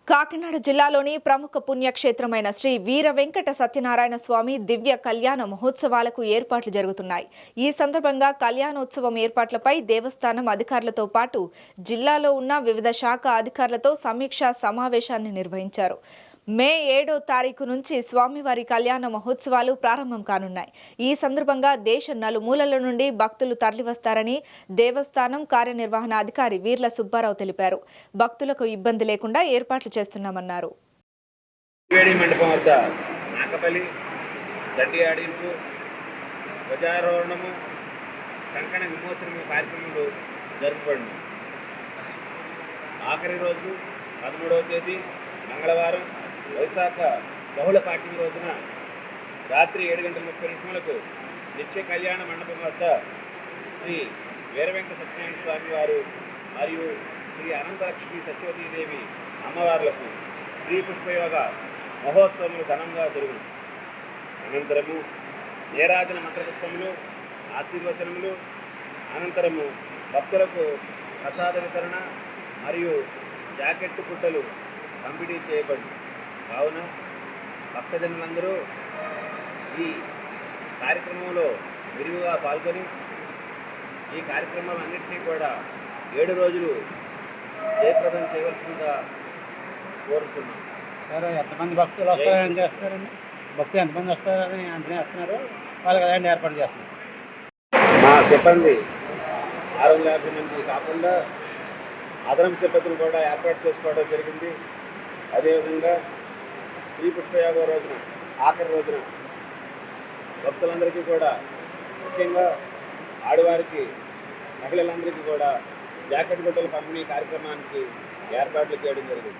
కాకినాడ జిల్లాలోని ప్రముఖ పుణ్యక్షేత్రమైన శ్రీ వీర వెంకట సత్యనారాయణ స్వామి దివ్య కళ్యాణ మహోత్సవాలకు ఏర్పాట్లు జరుగుతున్నాయి. ఈ సందర్భంగా కళ్యాణోత్సవం ఏర్పాట్లపై దేవస్థానం అధికారులతో పాటు జిల్లాలో ఉన్న వివిధ శాఖ అధికారులతో సమీక్షా సమావేశాన్ని నిర్వహించారు. మే 7వ తారీఖు నుంచి స్వామివారి కళ్యాణ మహోత్సవాలు ప్రారంభం కానున్నాయి. ఈ సందర్భంగా దేశ నలుమూలల నుండి భక్తులు తరలివస్తారని దేవస్థానం కార్యనిర్వహణ అధికారి వీర్ల సుబ్బారావు తెలిపారు. భక్తులకు ఇబ్బంది లేకుండా ఏర్పాట్లు చేస్తున్నామన్నారు. ఆఖరి రోజు 13వ తేదీ మంగళవారం వైశాఖ బహుళ పాఠ్యం రోజున రాత్రి 7:30 నిత్య కళ్యాణ మండపం వద్ద శ్రీ వీరవెంకట సత్యనారాయణ స్వామి వారు మరియు శ్రీ అనంతలక్ష్మి సత్యవతీదేవి అమ్మవార్లకు శ్రీ పుష్పయోగ మహోత్సవములు ఘనంగా జరుగును. అనంతరము నీరాజన మంత్రపుష్పములు, ఆశీర్వచనములు, అనంతరము భక్తులకు ప్రసాద వితరణ మరియు జాకెట్టు గుడ్డలు పంపిణీ చేయబడి కావున భక్తజనులందరూ ఈ కార్యక్రమంలో విరివిగా పాల్గొని ఈ కార్యక్రమాలన్నింటినీ కూడా 7 రోజులు జయప్రదం చేయవలసిందిగా కోరుతున్నాం. సార్, ఎంతమంది భక్తులు వస్తారని చేస్తున్నారండి? భక్తులు ఎంతమంది వస్తారని అంచనా వేస్తున్నారు? వాళ్ళకి ఎలాంటి ఏర్పాటు చేస్తున్నారు? మా సిబ్బంది 650 మంది కాకుండా అదనపు సిబ్బందిని కూడా ఏర్పాటు చేసుకోవడం జరిగింది. అదేవిధంగా శ్రీ పుష్పయోగ రోజున ఆఖరి రోజున భక్తులందరికీ కూడా, ముఖ్యంగా ఆడవారికి, మహిళలందరికీ కూడా జాకెట్ గుడ్డల పంపిణీ కార్యక్రమానికి ఏర్పాట్లు చేయడం జరిగింది.